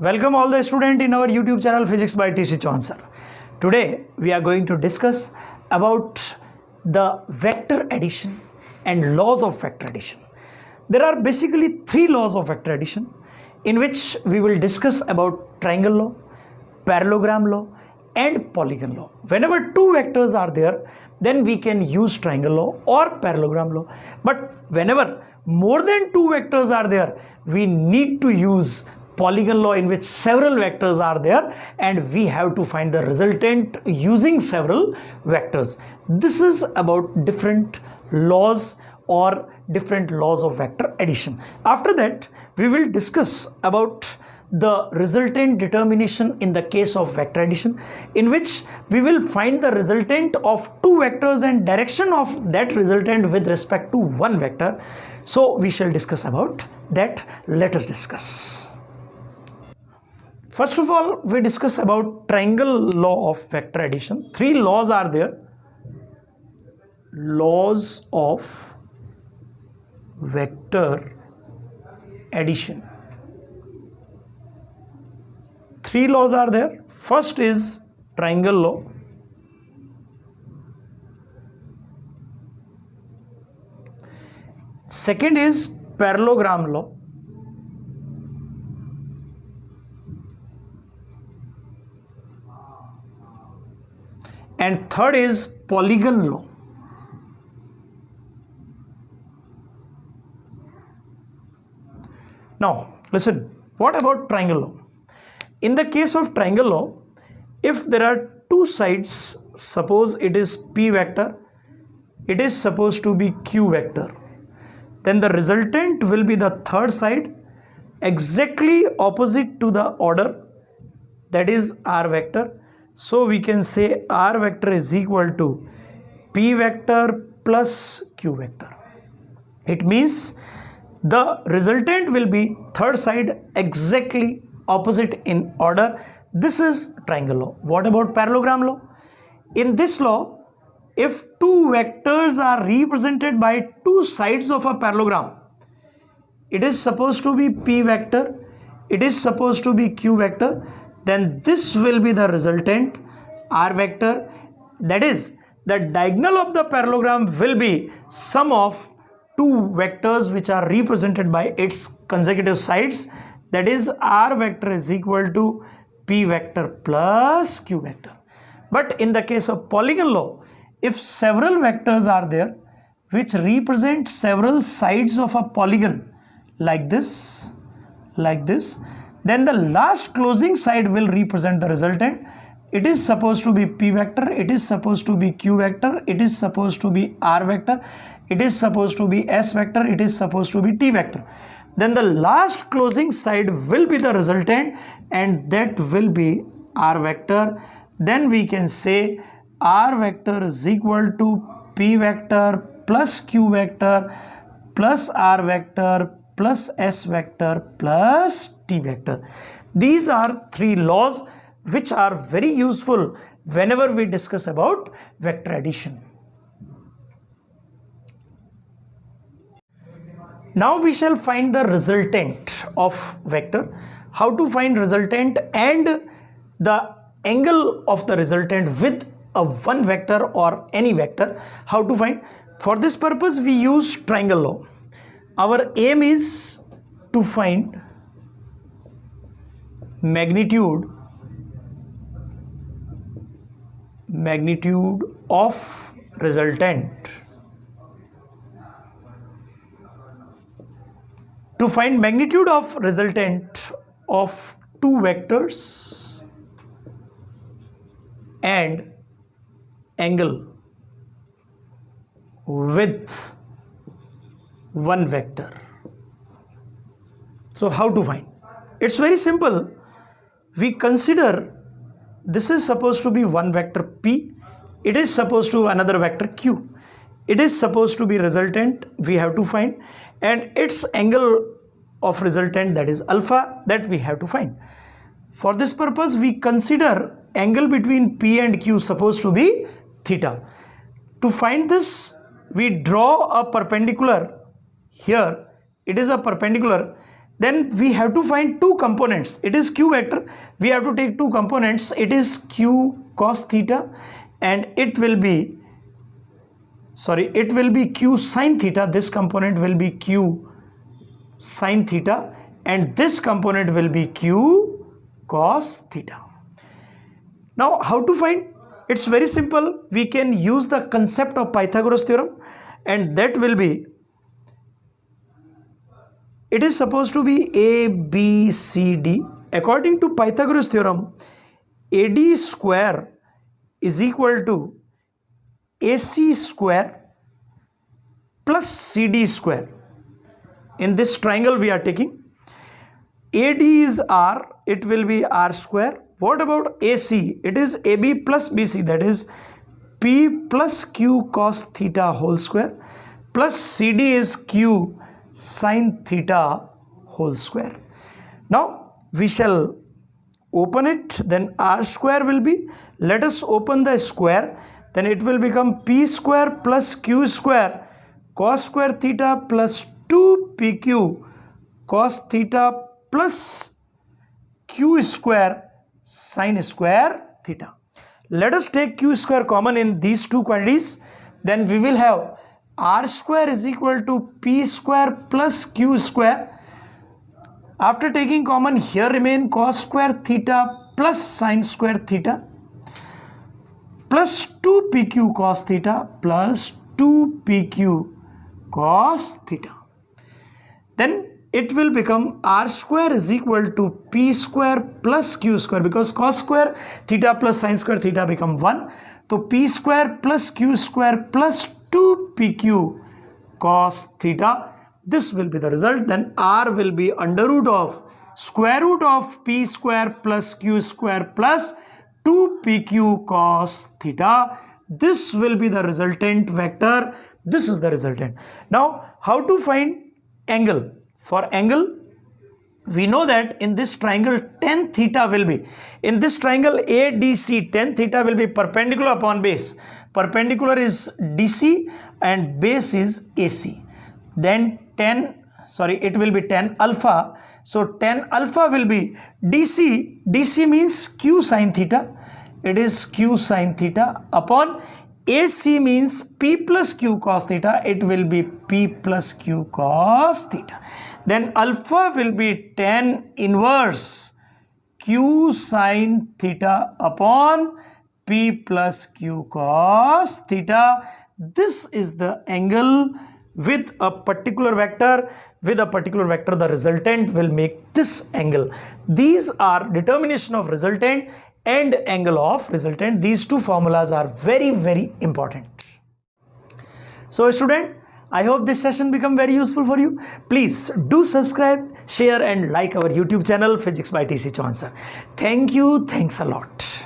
Welcome all the students in our YouTube channel Physics by TC Chauhan sir. Today we are going to discuss about the vector addition and laws of vector addition. There are basically three laws of vector addition in which we will discuss about triangle law, parallelogram law and polygon law. Whenever two vectors are there, then we can use triangle law or parallelogram law. But whenever more than two vectors are there, we need to use polygon law in which several vectors are there and we have to find the resultant using several vectors. This is about different laws or different laws of vector addition. After that, we will discuss about the resultant determination in the case of vector addition, in which we will find the resultant of two vectors and direction of that resultant with respect to one vector. So we shall discuss about that. Let us discuss. First of all, we discuss about triangle law of vector addition. Three laws are there. Laws of vector addition. Three laws are there. First is triangle law. Second is parallelogram law. And third is polygon law. Now, listen, what about triangle law? In the case of triangle law, if there are two sides, suppose it is P vector, it is supposed to be Q vector, then the resultant will be the third side exactly opposite to the order, that is R vector. So we can say R vector is equal to P vector plus Q vector. It means the resultant will be third side exactly opposite in order. This is triangle law. What about parallelogram law? In this law, if two vectors are represented by two sides of a parallelogram, it is supposed to be P vector, it is supposed to be Q vector, then this will be the resultant R vector. That is, the diagonal of the parallelogram will be sum of two vectors which are represented by its consecutive sides. That is, R vector is equal to P vector plus Q vector. But in the case of polygon law, if several vectors are there which represent several sides of a polygon like this, then the last closing side will represent the resultant. It is supposed to be P vector, it is supposed to be Q vector, it is supposed to be R vector, it is supposed to be S vector, it is supposed to be T vector. Then the last closing side will be the resultant and that will be R vector. Then we can say R vector is equal to P vector plus Q vector plus R vector plus S vector plus T vector. These are three laws which are very useful whenever we discuss about vector addition. Now we shall find the resultant of vector. How to find resultant and the angle of the resultant with a one vector or any vector. How to find? For this purpose we use triangle law. Our aim is to find magnitude of resultant. To find magnitude of resultant of two vectors and angle with one vector. So how to find? It's very simple. We consider this is supposed to be one vector P, it is supposed to be another vector Q, it is supposed to be resultant, we have to find, and its angle of resultant, that is alpha, that we have to find. For this purpose we consider angle between P and Q supposed to be theta. To find this we draw a perpendicular here, it is a perpendicular then we have to find two components. It is q vector. We have to take two components. It is q cos theta and it will be q sin theta. This component will be q sin theta and this component will be q cos theta. Now how to find? It's very simple. We can use the concept of Pythagoras theorem, and that will be, it is supposed to be A, B, C, D. According to Pythagoras theorem, AD square is equal to AC square plus CD square. In this triangle we are taking, AD is R, it will be R square. What about AC? It is AB plus BC, that is P plus Q cos theta whole square, plus CD is Q sin theta whole square. Now we shall open it, then R square will be, let us open the square, then it will become P square plus Q square cos square theta plus 2PQ cos theta plus Q square sin square theta. Let us take Q square common in these two quantities, then we will have R square is equal to P square plus Q square. After taking common, here remain cos square theta plus sin square theta plus 2PQ cos theta plus 2PQ cos theta. Then it will become R square is equal to P square plus Q square, because cos square theta plus sin square theta become 1. So P square plus Q square plus 2PQ cos theta. This will be the result. Then R will be under root of square root of P square plus Q square plus 2PQ cos theta. This will be the resultant vector. This is the resultant. Now how to find angle? For angle, we know that in this triangle tan theta will be, in this triangle ADC, tan theta will be perpendicular upon base. Perpendicular is DC and base is AC. Then it will be tan alpha. So tan alpha will be DC. DC means Q sin theta. It is Q sin theta upon AC means P plus Q cos theta. It will be P plus Q cos theta. Then alpha will be tan inverse Q sin theta upon P plus Q cos theta. This is the angle with a particular vector. With a particular vector, the resultant will make this angle. These are determination of resultant and angle of resultant. These two formulas are very, very important. So student, I hope this session become very useful for you. Please do subscribe, share and like our YouTube channel Physics by TC Chauhan sir. Thank you. Thanks a lot.